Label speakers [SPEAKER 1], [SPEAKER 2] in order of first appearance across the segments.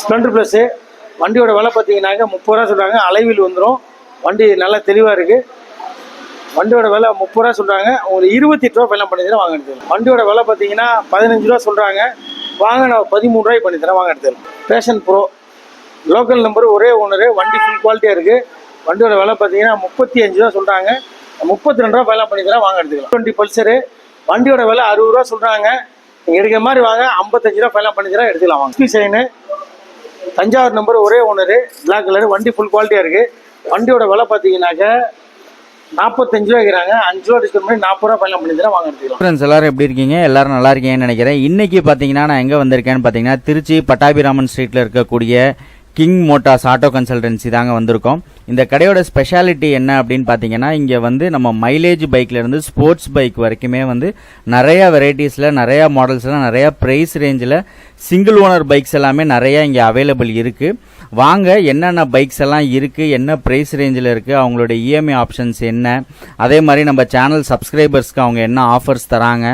[SPEAKER 1] Splendor plus. வண்டியோட விலை பார்த்தீங்கன்னாக்க 30 ரூபா சொல்கிறாங்க. அலைவில் வந்துடும். வண்டி நல்லா தெளிவாக இருக்குது. வண்டியோட விலை 30 ரூபா சொல்கிறாங்க. உங்களுக்கு 28 ரூபா ஃபைனல் பண்ணி தரேன், வாங்க எடுத்துக்கலாம். வண்டியோட விலை பார்த்தீங்கன்னா 15 ரூபா சொல்கிறாங்க. வாங்க நான் 13 ரூபாய்க்கு பண்ணி தரேன், வாங்க எடுத்துக்கலாம். பேஷன் ப்ரோ லோக்கல் நம்பர், ஒரே ஓனரு. வண்டி ஃபுல் குவாலிட்டியாக இருக்குது. வண்டியோட விலை பார்த்தீங்கன்னா 35 ரூபா சொல்கிறாங்க. 32 ரூபா ஃபைனல் பண்ணி தரேன், வாங்க எடுத்துக்கலாம். 20 பல்சரு. வண்டியோட விலை 60 ரூபா சொல்கிறாங்க. நீங்கள் எடுக்கிற மாதிரி வாங்க, 55 ரூபா ஃபைனல் பண்ணி தரேன், எடுத்துக்கலாம் வாங்க. சைனு தஞ்சாவூர் நம்பர், ஒரே ஓனரு, பிளாக் கலர். வண்டி ஃபுல் குவாலிட்டியாக இருக்குது. வண்டியோட விலை பார்த்தீங்கன்னாக்க 45 ரூபா இருக்கிறாங்க. 5 ரூபா டிஸ்கவுண்ட் பண்ணி 40 ரூபா ஃபைனல் பண்ணி தரேன், வாங்க எடுத்துக்கலாம்.
[SPEAKER 2] ஃப்ரெண்ட்ஸ் எல்லாரும் எப்படி இருக்கீங்க? எல்லாரும் நல்லா இருக்கீங்கன்னு நினைக்கிறேன். இன்னைக்கு பார்த்தீங்கன்னா நான் எங்கே வந்திருக்கேன்னு பார்த்தீங்கன்னா திருச்சி பட்டாபிராமன் ஸ்ட்ரீட்டில் இருக்கக்கூடிய கிங் மோட்டார்ஸ் ஆட்டோ கன்சல்டன்சி தாங்க வந்திருக்கோம். இந்த கடையோட ஸ்பெஷாலிட்டி என்ன அப்படின்னு பார்த்தீங்கன்னா, இங்கே வந்து நம்ம மைலேஜ் பைக்லேருந்து ஸ்போர்ட்ஸ் பைக் வரைக்குமே வந்து நிறையா வெரைட்டிஸில், நிறையா மாடல்ஸில், நிறையா ப்ரைஸ் ரேஞ்சில் சிங்கிள் ஓனர் பைக்ஸ் எல்லாமே நிறையா இங்கே அவைலபிள் இருக்குது. வாங்க என்னென்ன பைக்ஸ் எல்லாம் இருக்குது, என்ன ப்ரைஸ் ரேஞ்சில் இருக்குது, அவங்களோட இஎம்ஐ ஆப்ஷன்ஸ் என்ன, அதே மாதிரி நம்ம சேனல் சப்ஸ்கிரைபர்ஸ்க்கு அவங்க என்ன ஆஃபர்ஸ் தராங்க,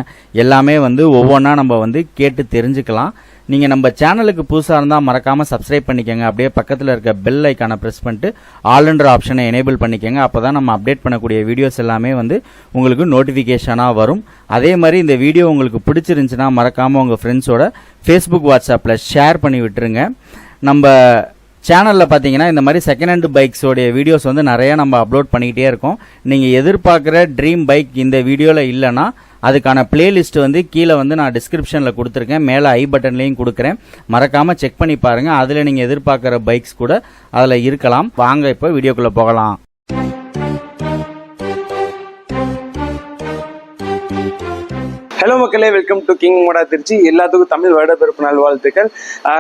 [SPEAKER 2] எல்லாமே வந்து ஒவ்வொன்றா நம்ம வந்து கேட்டு தெரிஞ்சுக்கலாம். நீங்கள் நம்ம சேனலுக்கு புதுசாக இருந்தால் மறக்காமல் சப்ஸ்கிரைப் பண்ணிக்கோங்க. அப்படியே பக்கத்தில் இருக்க பெல் ஐக்கானை ப்ரெஸ் பண்ணிட்டு ஆல்ன்ற ஆப்ஷனை எனேபிள் பண்ணிக்கோங்க. அப்போ தான் நம்ம அப்டேட் பண்ணக்கூடிய வீடியோஸ் எல்லாமே வந்து உங்களுக்கு நோட்டிஃபிகேஷனாக வரும். அதே மாதிரி இந்த வீடியோ உங்களுக்கு பிடிச்சிருந்துச்சுன்னா மறக்காமல் உங்கள் ஃப்ரெண்ட்ஸோட ஃபேஸ்புக், வாட்ஸ்அப்பில் ஷேர் பண்ணி விட்டுருங்க. நம்ம சேனலில் பார்த்தீங்கன்னா இந்த மாதிரி செகண்ட் ஹேண்ட் பைக்ஸோடைய வீடியோஸ் வந்து நிறையா நம்ம அப்லோட் பண்ணிக்கிட்டே இருக்கோம். நீங்கள் எதிர்பார்க்குற ட்ரீம் பைக் இந்த வீடியோவில் இல்லைன்னா அதுக்கான பிளேலிஸ்ட் வந்து கீழே வந்து நான் டிஸ்கிரிப்ஷனில் கொடுத்துருக்கேன், மேலே ஐ பட்டன்லேயும் கொடுக்குறேன். மறக்காமல் செக் பண்ணி பாருங்கள். அதில் நீங்கள் எதிர்பார்க்குற பைக்ஸ் கூட அதில் இருக்கலாம். வாங்க இப்போ வீடியோக்குள்ளே போகலாம்.
[SPEAKER 3] ஹலோ மக்களே, welcome to King Motor Trichy. எல்லாத்துக்கும் தமிழ் வருடப்பிறப்பு நல்வாழ்த்துக்கள்.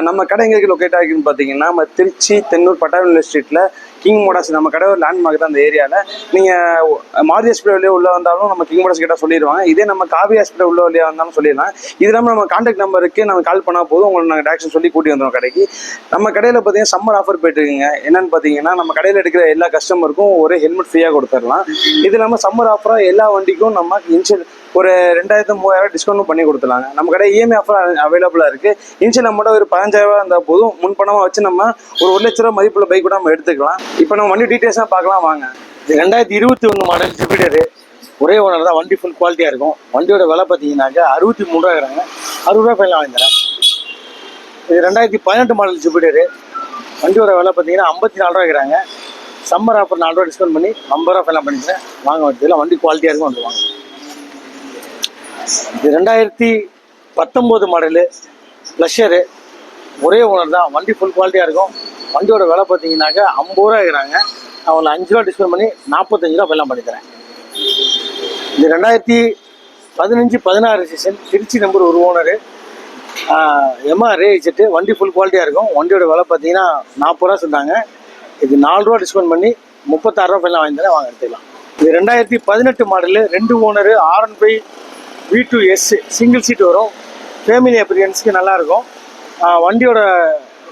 [SPEAKER 3] நம்ம கடை எங்கே லொக்கேட் ஆகிருக்குன்னு பார்த்தீங்கன்னா, நம்ம திருச்சி தென்னூர் பட்டாபிராமன் ஸ்ட்ரீட்டில் கிங் மோட்டார்ஸ் நம்ம கடை ஒரு லேண்ட்மார்க் தான் அந்த ஏரியாவில். நீங்கள் மாருதி ஹாஸ்பிட்டல் வழியாக உள்ளே வந்தாலும் நம்ம கிங் மோட்டார்ஸ் கிட்ட சொல்லிடுவாங்க. இதே நம்ம காவி ஹாஸ்பிட்டல் உள்ள வழியாக வந்தாலும் சொல்லிடலாம். இது இல்லாமல் நம்ம கான்டாக்ட் நம்பருக்கு நம்ம கால் பண்ணால் போதும், உங்களுக்கு நாங்கள் டேரக்ஷன் சொல்லி கூட்டி வந்துடும் கடைக்கு. நம்ம கடையில் பார்த்தீங்கன்னா சம்மர் ஆஃபர் போயிட்டு இருக்குங்க. என்னென்னு பார்த்தீங்கன்னா, நம்ம கடையில் எடுக்கிற எல்லா கஸ்டமருக்கும் ஒரு ஹெல்மெட் ஃப்ரீயாக கொடுத்துடலாம். இது இல்லாமல் சம்மர் ஆஃபராக எல்லா வண்டிக்கும் நம்ம இன்ஷியல் ஒரு 2000-3000 டிஸ்கவுண்ட்டும் பண்ணி கொடுத்துலாங்க. நம்ம கடை இஎம்ஐ ஆஃபர் அவைலபிளாக இருக்குது. இன்ஷியல் நம்மகிட்ட ஒரு 15000 இருந்தால் போதும். முன்பணமாக வச்சு நம்ம ஒரு 1 லட்ச ரூபா மதிப்புள்ள பைக் கூட நம்ம எடுத்துக்கலாம். இப்போ நம்ம வண்டி டீட்டெயில்ஸாக பார்க்கலாம் வாங்க.
[SPEAKER 1] 2021 மாடல் ஜூபிட்டரு, ஒரே ஓனர் தான். வண்டி ஃபுல் குவாலிட்டியாக இருக்கும். வண்டியோட விலை பார்த்தீங்கன்னாக்கா 63 ரூபா இருக்கிறாங்க. 60 ரூபா ஃபைனல் வாங்கி தரேன். இது 2018 மாடல் ஜூபிட்டரு. வண்டியோட விலை பார்த்தீங்கன்னா 54 ரூபா இருக்கிறாங்க. சம்மர் ஆஃபர் 4 ரூபா டிஸ்கவுண்ட் பண்ணி 50 ரூபா ஃபைனல் பண்ணிக்கிறேன், வாங்க. வண்டியில் வண்டி குவாலிட்டியாக இருக்கும், வந்துடுவாங்க. இது 2019 மாடலு ப்ளஷரு, ஒரே ஓனர் தான். வண்டி ஃபுல் குவாலிட்டியாக இருக்கும். வண்டியோட விலை பார்த்தீங்கன்னாக்கா 50 ரூபா இருக்கிறாங்க. அவங்களை 5 ரூபா டிஸ்கவுண்ட் பண்ணி 45 ரூபா ஃபைனல் பண்ணித்தரேன். இது 2015-16 சீசன், திருச்சி நம்பர், ஒரு ஓனரு, MR-8. வண்டி ஃபுல் குவாலிட்டியாக இருக்கும். வண்டியோட விலை பார்த்தீங்கன்னா 40 ரூபா சொன்னாங்க. இது 4 ரூபா டிஸ்கவுண்ட் பண்ணி 36 ரூபா ஃபைனல் வாங்கி தரேன், வாங்க எடுத்துக்கலாம். இது 2018 model, 2 owner, R15 V2S single seat வரும். ஃபேமிலி அப்பிரியன்ஸுக்கு நல்லாயிருக்கும். வண்டியோட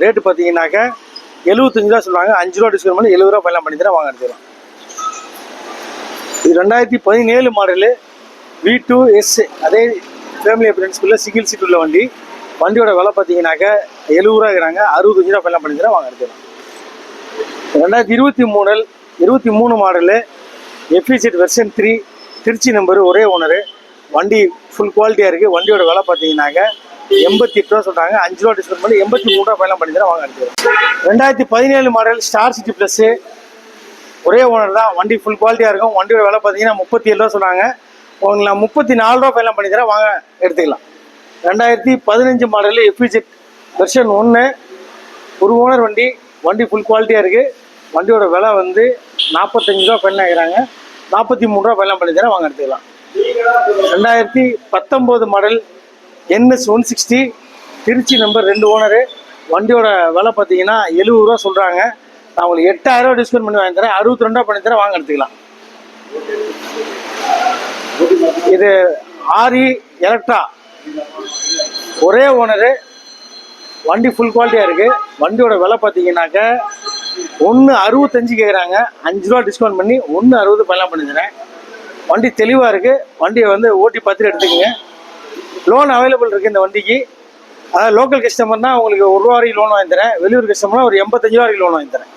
[SPEAKER 1] ரேட்டு பார்த்தீங்கன்னாக்கா 75 ரூபா சொல்லுவாங்க. 5 ரூபா டிஸ்கவுண்ட் பண்ணி 70 ரூபா ஃபைனல் பண்ணி தரேன், வாங்க எடுத்துக்கலாம். இது 2017 மாடலு, V2S, அதே ஃபேமிலி அப்பிரியன்ஸ்குள்ள சிங்கிள் சீட் உள்ள வண்டி. வண்டியோட விலை பார்த்தீங்கன்னாக்கா 70 ரூபா இருக்கிறாங்க. 65 ரூபா ஃபைனல் பண்ணி தரேன், வாங்க எடுத்துக்கலாம். 2023 model, FZ version 3, Trichy number, ஒரே ஓனரு. வண்டி ஃபுல் குவாலிட்டியாக இருக்குது. வண்டியோட விலை பார்த்தீங்கன்னாக்கா 88 ரூபா சொல்கிறாங்க. 5 ரூபா டிஸ்கவுண்ட் பண்ணி 83 ரூபா ஃபைனல் பண்ணி தரேன், வாங்க எடுத்துக்கலாம். 2017 மாடல் ஸ்டார் சிட்டி ப்ளஸ்ஸு, ஒரே ஓனர் தான். வண்டி ஃபுல் குவாலிட்டியாக இருக்கும். வண்டியோட விலை பார்த்தீங்கன்னா 37 ரூபா சொன்னாங்க. உங்களுக்கு நான் 34 ரூபா ஃபைனல் பண்ணி தரேன், வாங்க எடுத்துக்கலாம். 2015 மாடல் FZ வெர்ஷன் 1, ஒரு ஓனர் வண்டி. வண்டி ஃபுல் குவாலிட்டியாக இருக்குது. வண்டியோட விலை வந்து 45 ரூபா ஃபைனல் ஆகிறாங்க. 43 ரூபா ஃபைனல் பண்ணி தரேன், வாங்க எடுத்துக்கலாம். 2019 model NS 160, Trichy number, 2 owner. வண்டியோட விலை பார்த்தீங்கன்னா 70 ரூபா சொல்கிறாங்க. நான் உங்களுக்கு 8000 ரூபா டிஸ்கவுண்ட் பண்ணி வாங்கி தரேன், 62 ரூபா பண்ணி தரேன், வாங்க எடுத்துக்கலாம். இது RE எலக்ட்ரா, ஒரே ஓனரு. வண்டி ஃபுல் குவாலிட்டியாக இருக்குது. வண்டியோட விலை பார்த்தீங்கன்னாக்கா 165 கேட்குறாங்க. 5 ரூபா டிஸ்கவுண்ட் பண்ணி 160 ஃபைனல் பண்ணி தரேன். வண்டி தெளிவாக இருக்குது. வண்டியை வந்து ஓட்டி பார்த்துட்டு எடுத்துக்கோங்க. லோன் அவைலபிள் இருக்குது இந்த வண்டிக்கு. அதாவது லோக்கல் கஸ்டமர்னா உங்களுக்கு 1 ரூபா வரைக்கும் லோன் வாங்கி தரேன். வெளியூர் கஸ்டமர்னா ஒரு 85 ரூபா வரைக்கும் லோன் வாங்கி தரேன்.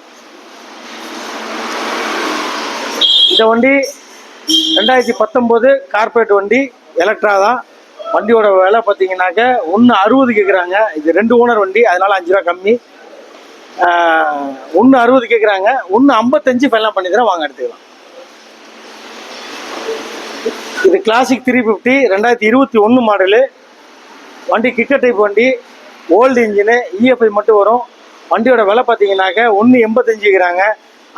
[SPEAKER 1] இந்த வண்டி 2019 கார்பரேட் வண்டி, எலக்ட்ரா தான். வண்டியோட விலை பார்த்தீங்கன்னாக்க 1.60 கேட்குறாங்க. இது 2 ஓனர் வண்டி, அதனால 5 ரூபா கம்மி. 1.60 கேட்குறாங்க. 1.55 ஃபைனல் பண்ணி தரேன், வாங்க எடுத்துக்கலாம். இது கிளாசிக் 350 2021 மாடலு வண்டி. கிக்க டைப் வண்டி, ஓல்டு இன்ஜினு, இஎஃப்ஐ மட்டும் வரும். வண்டியோட விலை பார்த்தீங்கன்னாக்க 1.85 கேட்குறாங்க.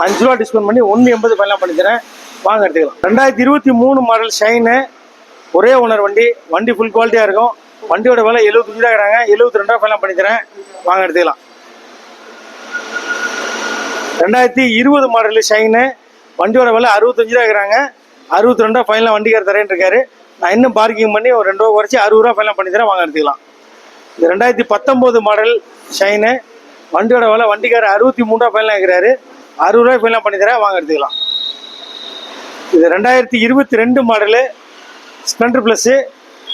[SPEAKER 1] 5 ரூபா டிஸ்கவுண்ட் பண்ணி 1.80 ஃபைனல் பண்ணி தரேன், வாங்க எடுத்துக்கலாம். 2023 மாடல் ஷைனு, ஒரே ஓனர் வண்டி. வண்டி ஃபுல் குவாலிட்டியாக இருக்கும். வண்டியோட விலை 75 ரூபா கேட்குறாங்க. 72 ரூபா ஃபைனல் பண்ணி தரேன், வாங்க எடுத்துக்கலாம். 2020 மாடல் ஷைனு, வண்டியோட விலை 65 ரூபா கேட்குறாங்க. 62 ரூபா ஃபைனலாக வண்டிக்கார தரேன்னு இருக்காரு. நான் இன்னும் பார்க்கிங் பண்ணி ஒரு 2 ரூபா குறைச்சி 60 ரூபா ஃபைனல் பண்ணி தரேன், வாங்க எடுத்துக்கலாம். இது 2019 மாடல் ஷைனு, வண்டியோட விலை வண்டிக்கார 63 ரூபா ஃபைனலாக இருக்கிறாரு. 60 ரூபாய் ஃபைனலாக பண்ணி தரேன், வாங்க எடுத்துக்கலாம். இது 2022 மாடலு ஸ்ப்ளெண்டர் ப்ளஸ்ஸு.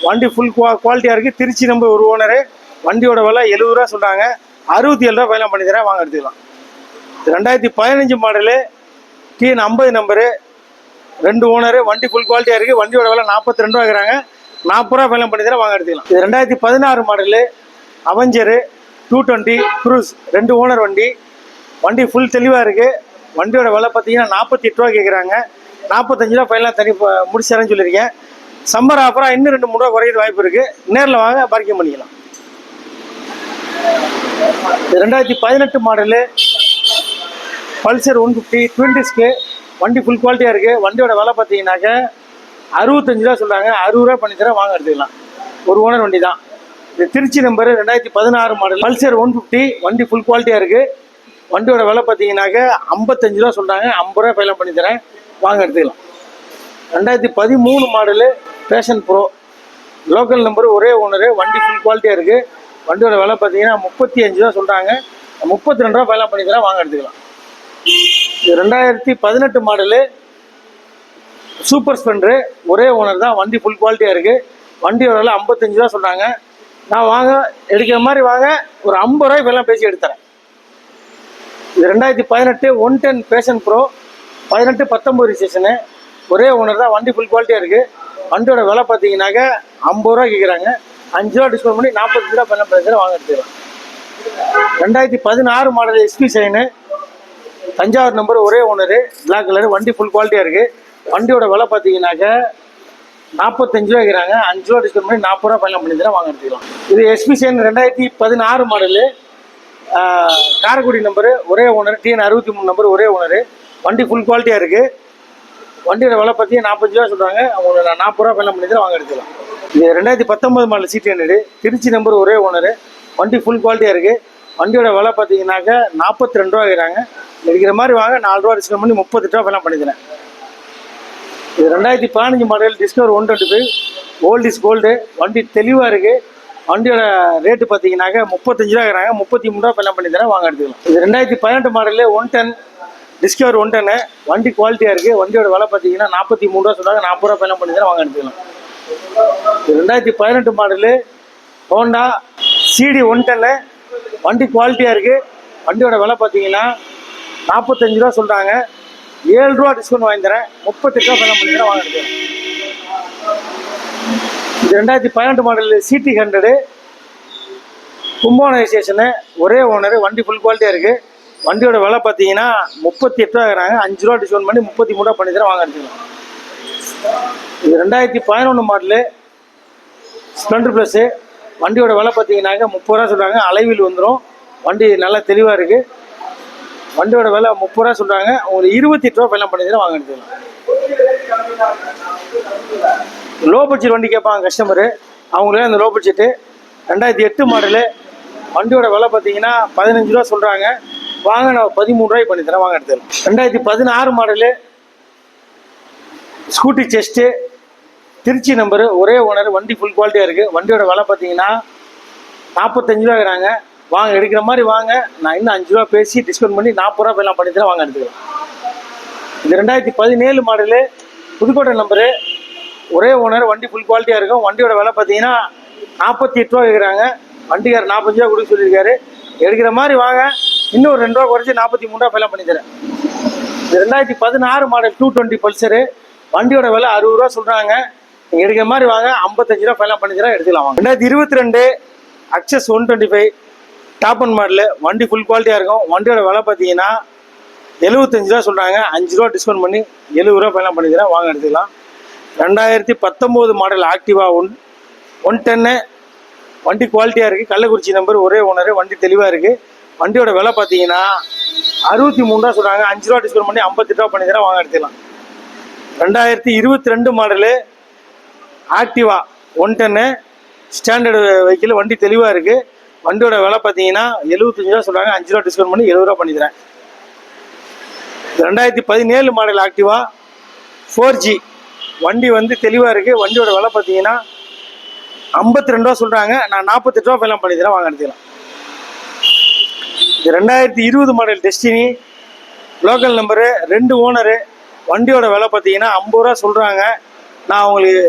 [SPEAKER 1] வண்டி ஃபுல் குவாலிட்டியாக இருக்குது. Trichy number 1 owner. வண்டியோட விலை 70 ரூபா சொல்கிறாங்க. 67 ரூபா ஃபைனலாக பண்ணி தரேன், வாங்க எடுத்துக்கலாம். 2015 மாடலு TN 50 நம்பரு, 2 ஓனரு. வண்டி ஃபுல் குவாலிட்டியாக இருக்குது. வண்டியோட விலை 42 ரூபா இருக்கிறாங்க. 40 ரூபா ஃபைனல் பண்ணி தரேன், வாங்க எடுத்துக்கலாம். இது 2016 மாடலு அவெஞ்சரு 220 க்ரூஸ், 2 ஓனர் வண்டி. வண்டி ஃபுல் தெளிவாக இருக்குது. வண்டியோட விலை பார்த்தீங்கன்னா 48 ரூபா கேட்குறாங்க. 45 ரூபா ஃபைனலாக தனி முடிச்சு தரேன்னு சொல்லியிருக்கேன். சம்மர் ஆஃபராக இன்னும் 2-3 ரூபா குறையிற வாய்ப்பு இருக்குது. நேரில் வாங்க, பார்க்கிங் பண்ணிக்கலாம். 2018 மாடலு பல்சர் 150 ட்வின் டிஸ்க்கு, வண்டி ஃபுல் குவாலிட்டியாக இருக்குது. வண்டியோட விலை பார்த்தீங்கன்னாக்க 65 ரூபா சொல்கிறாங்க. 60 ரூபா பண்ணி தரேன், வாங்க எடுத்துக்கலாம். 1 ஓனர் வண்டி தான். இது திருச்சி நம்பரு 2016 மாடல் பல்சர் 150, வண்டி ஃபுல் குவாலிட்டியாக இருக்குது. வண்டியோட விலை பார்த்தீங்கன்னாக்க 55 ரூபா சொல்கிறாங்க. 50 ரூபா ஃபைனல் பண்ணி தரேன், வாங்க எடுத்துக்கலாம். 2013 model passion pro, local number, ஒரே ஓனரு. வண்டி ஃபுல் குவாலிட்டியாக இருக்குது. வண்டியோட விலை பார்த்தீங்கன்னா 35 ரூபா சொல்கிறாங்க. 32 ரூபா ஃபைனல் பண்ணி தரேன், வாங்க எடுத்துக்கலாம். இது 2018 மாடலு சூப்பர் ஸ்ப்ளெண்டரு, ஒரே ஓனர் தான். வண்டி ஃபுல் குவாலிட்டியாக இருக்குது. வண்டியோட விலை 55 ரூபா சொல்கிறாங்க. நான் வாங்க எடுக்கிற மாதிரி வாங்க, ஒரு 50 ரூபாய்க்கு எல்லாம் பேசி எடுத்துறேன். இது 2018 110 பேஷன் ப்ரோ 18-19 ரிஜிஸ்ட்ரேஷனு, ஒரே ஓனர் தான். வண்டி ஃபுல் குவாலிட்டியாக இருக்குது. வண்டியோட விலை பார்த்தீங்கன்னாக்க 50 ரூபா கேட்குறாங்க. 5 ரூபா டிஸ்கவுண்ட் பண்ணி 45 ரூபா பண்ண பேசுகிறேன், வாங்க எடுத்துக்கலாம். 2016 model SP Shine, Thanjavur number, ஒரே ஓனரு, பிளாக் கலரு. வண்டி ஃபுல் குவாலிட்டியாக இருக்குது. வண்டியோட விலை பார்த்தீங்கன்னாக்க 45 ரூபா கேட்குறாங்க. 5 ரூபா டிஸ்கவுண்ட் பண்ணி 40 ரூபா ஃபைனல் பண்ணி தரேன், வாங்க எடுத்துக்கலாம். இது SP shine 2016 model Karaikudi number, ஒரே ஓனர். TN 63 நம்பர், ஒரே ஓனரு. வண்டி ஃபுல் குவாலிட்டியாக இருக்குது. வண்டியோட விலை பார்த்தீங்கன்னா 45 ரூபா சொல்கிறாங்க. அவங்க நான் 40 ரூபா ஃபைனல் பண்ணி தரேன், வாங்க எடுத்துக்கலாம். இது 2019 மாடல் CT100, திருச்சி நம்பர், ஒரே ஓனரு. வண்டி ஃபுல் குவாலிட்டியாக இருக்குது. வண்டியோட விலை பார்த்தீங்கன்னாக்க 42 ரூபா கேட்குறாங்க. எடுக்கிற மாதிரி வாங்க, 4 ரூபா டிஸ்கவுண்ட் பண்ணி 38 ரூபா ஃபைனல் பண்ணி தரேன். இது 2015 model discover 125, old is gold. வண்டி தெளிவாக இருக்குது. வண்டியோட ரேட்டு பார்த்தீங்கன்னாக்க 35 ரூபா கேட்குறாங்க. 33 ரூபா ஃபைனல் பண்ணி தரேன், வாங்க எடுத்துக்கலாம். இது 2018 மாடலு 110 டிஸ்கவர் 110, வண்டி குவாலிட்டியாக இருக்குது. வண்டியோட விலை பார்த்தீங்கன்னா 43 ரூபா சொல்கிறாங்க. 40 ரூபா ஃபைனல் பண்ணி தரேன், வாங்க எடுத்துக்கலாம். இது 2018 மாடலு ஹோண்டா CD 110, வண்டி குவாலிட்டியாக இருக்குது. வண்டியோட விலை பார்த்தீங்கன்னா 45 ரூபா சொல்கிறாங்க. 7 ரூபா டிஸ்கவுண்ட் வாங்கி தரேன். 38 ரூபா ஃபைனல் பண்ணி தரேன், வாங்க எடுத்துக்கலாம். இது 2018 மாடல் CT100, கும்பகோணம் ஸ்டேஷனு, ஒரே ஓனரு. வண்டி ஃபுல் குவாலிட்டியாக இருக்குது. வண்டியோட விலை பார்த்தீங்கன்னா 38 ரூபா இருக்கிறாங்க. 5 ரூபா டிஸ்கவுண்ட் பண்ணி 33 ரூபா பண்ணி தரேன், வாங்க எடுத்துக்கலாம். இது 2011 மாடலு ஸ்ப்ளெண்டர் ப்ளஸ்ஸு, வண்டியோட விலை பார்த்தீங்கன்னாக்க 30 ரூபா சொல்கிறாங்க. அலைவில் வந்துடும். வண்டி நல்லா தெளிவாக இருக்குது. வண்டியோட விலை 30 ரூபா சொல்கிறாங்க. உங்களுக்கு 28 ரூபா ஃபைனல் பண்ணி தரேன், வாங்க எடுத்துக்கலாம். லோ பட்ஜெட் வண்டி கேட்பாங்க கஸ்டமரு, அவங்களே அந்த லோ பட்ஜெட்டு 2008 மாடலு. வண்டியோட விலை பார்த்தீங்கன்னா 15 ரூபா சொல்கிறாங்க. வாங்க நான் 13 ரூபாய்க்கு பண்ணி தரேன், வாங்க எடுத்துக்கலாம். 2016 model scooty zest, Trichy number, ஒரே ஓனர். வண்டி ஃபுல் குவாலிட்டியாக இருக்குது. வண்டியோட விலை பார்த்தீங்கன்னா 45 ரூபா இருக்கிறாங்க. வாங்க எடுக்கிற மாதிரி வாங்க, நான் இன்னும் 5 ரூபா பேசி டிஸ்கவுண்ட் பண்ணி 40 ரூபா எல்லாம் பண்ணி தரேன், வாங்க எடுத்துக்கலாம். இது 2017 மாடலு புதுக்கோட்டை நம்பரு, ஒரே ஓனர். வண்டி ஃபுல் குவாலிட்டியாக இருக்கும். வண்டியோட விலை பார்த்தீங்கன்னா 48 ரூபா கேட்குறாங்க. வண்டிக்கார் 45 ரூபா கொடுக்க சொல்லியிருக்காரு. எடுக்கிற மாதிரி வாங்க, இன்னும் 2 ரூபா குறைச்சி 43 ரூபா ஃபைனல் பண்ணி தரேன். இது 2016 மாடல் 220 பல்சரு. வண்டியோட விலை 60 ரூபா சொல்கிறாங்க. நீங்கள் எடுக்கிற மாதிரி வாங்க, 55 ரூபா ஃபைனல் பண்ணி தரேன், எடுத்துக்கலாம் வாங்க. 2022 அக்சஸ் 125 டாப் அண்ட் மாடலு. வண்டி ஃபுல் குவாலிட்டியாக இருக்கும். வண்டியோட விலை பார்த்தீங்கன்னா 75 ரூபா சொல்கிறாங்க. 5 ரூபா டிஸ்கவுண்ட் பண்ணி 70 ரூபா ஃபைனல் பண்ணி தரேன், வாங்க எடுத்துக்கலாம். 2019 மாடல் ஆக்டிவா 110. வண்டி குவாலிட்டியாக இருக்குது. கள்ளக்குறிச்சி நம்பர், ஒரே ஓனர். வண்டி தெளிவாக இருக்குது. வண்டியோட விலை பார்த்தீங்கன்னா 63 ரூபா சொல்கிறாங்க. 5 ரூபா டிஸ்கவுண்ட் பண்ணி 58 ரூபா பண்ணி தரேன், வாங்க எடுத்துக்கலாம். 2022 மாடலு ஆக்டிவா 110 ஸ்டாண்டர்டு வெஹிக்கிள். வண்டி தெளிவாக இருக்குது. வண்டியோட விலை பார்த்தீங்கன்னா 75 ரூபா சொல்கிறாங்க. 5 ரூபா டிஸ்கவுண்ட் பண்ணி 70 ரூபா பண்ணி தரேன். 2017 மாடல் ஆக்டிவா 4G. வண்டி வந்து தெளிவாக இருக்குது. வண்டியோட விலை பார்த்தீங்கன்னா 52 ரூபா சொல்கிறாங்க. நான் 48 ரூபா ஃபைனல் பண்ணி தரேன், வாங்க எடுத்துக்கலாம். 2020 model destiny local number, 2 owner. வண்டியோட விலை பார்த்தீங்கன்னா 50 ரூபா சொல்கிறாங்க. நான் உங்களுக்கு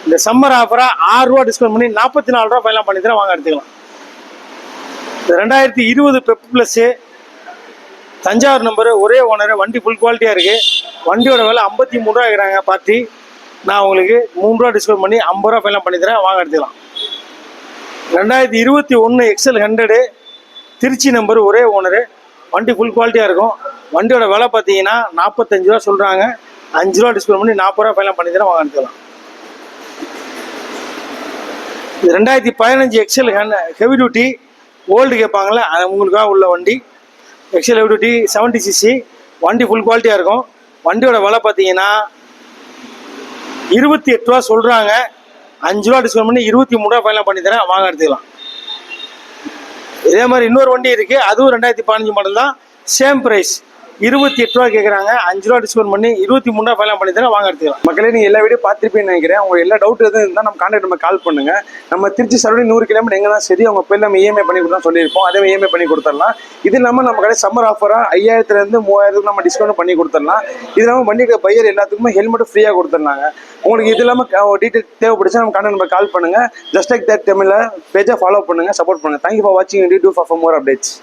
[SPEAKER 1] இந்த சம்மர் ஆஃபராக 6 ரூபா டிஸ்கவுண்ட் பண்ணி 44 ரூபா ஃபைனல் பண்ணி தரேன், வாங்க எடுத்துக்கலாம். 2020 பெப் ப்ளஸ்ஸு தஞ்சாவூர் நம்பரு, ஒரே ஓனர். வண்டி ஃபுல் குவாலிட்டியாக இருக்குது. வண்டியோட விலை 53 ரூபா இருக்கிறாங்க பார்ட்டி. நான் உங்களுக்கு 3 ரூபா டிஸ்கவுண்ட் பண்ணி 50 ரூபா ஃபைனல் பண்ணி தரேன், வாங்க எடுத்துக்கலாம். 2021 XL 100 திருச்சி நம்பர், ஒரே ஓனரு. வண்டி ஃபுல் குவாலிட்டியாக இருக்கும். வண்டியோட விலை பார்த்தீங்கன்னா 45 ரூபா சொல்கிறாங்க. 5 ரூபா டிஸ்கவுண்ட் பண்ணி 40 ரூபா ஃபைனல் பண்ணி தரேன், வாங்க எடுத்துக்கலாம். 2015 XL ஹெவி டியூட்டி ஓல்டு கேட்பாங்களே, அது உங்களுக்காக உள்ள வண்டி. XL heavy duty 70cc. வண்டி ஃபுல் குவாலிட்டியாக இருக்கும். வண்டியோட விலை பார்த்தீங்கன்னா 28 ரூபா சொல்கிறாங்க. 5 ரூபா டிஸ்கவுண்ட் பண்ணி 23 ரூபா ஃபைனல் பண்ணி தரேன், வாங்க எடுத்துக்கலாம். இதே மாதிரி இன்னொரு வண்டி இருக்குது. அதுவும் 2015 மாடல் தான். சேம் ப்ரைஸ் 28 ரூபா கேட்குறாங்க. 5 ரூபா டிஸ்கவுண்ட் பண்ணி 23 ரூபா ஃபைனல் பண்ணி தரேன், வாங்க எடுத்துக்கலாம்.
[SPEAKER 3] மக்களே, நீங்கள் எல்லா வீடியோ பார்த்துருப்பேன்னு நினைக்கிறேன். அவங்க எல்லா டவுட் எதுவும் இருந்தால் நம்ம கான்டாக்ட் நம்ம கால் பண்ணுங்கள். நம்ம திருச்சி சரௌண்டிங் 100 கிலோமீட்டர் எங்கே தான் சரி, அவங்க பேர் நம்ம இஎம்ஐ பண்ணி கொடுத்தா சொல்லியிருப்போம். அதே இஎம்ஐ பண்ணி கொடுத்துடலாம். இது இல்லாமல் நம்ம கடை சம்மர் ஆஃபராக 5000 3000 நம்ம டிஸ்கவுண்ட் பண்ணி கொடுத்துடலாம். இது இல்லாமல் வண்டிக்கு பையர் எல்லாத்துக்குமே ஹெல்மெட்டும் ஃப்ரீயாக கொடுத்துருந்தாங்க. உங்களுக்கு இது இல்லாமல் டீட்டெயில் தேவைப்படுச்சா நம்ம கான்டாக்ட் நம்ம கால் பண்ணுங்கள். ஜஸ்ட் லைக் தட் தமிழில் பேஜை ஃபாலோ பண்ணுங்கள், சப்போர்ட் பண்ணுங்கள். தேங்க்யூ ஃபார் வாட்சிங். Do for more updates.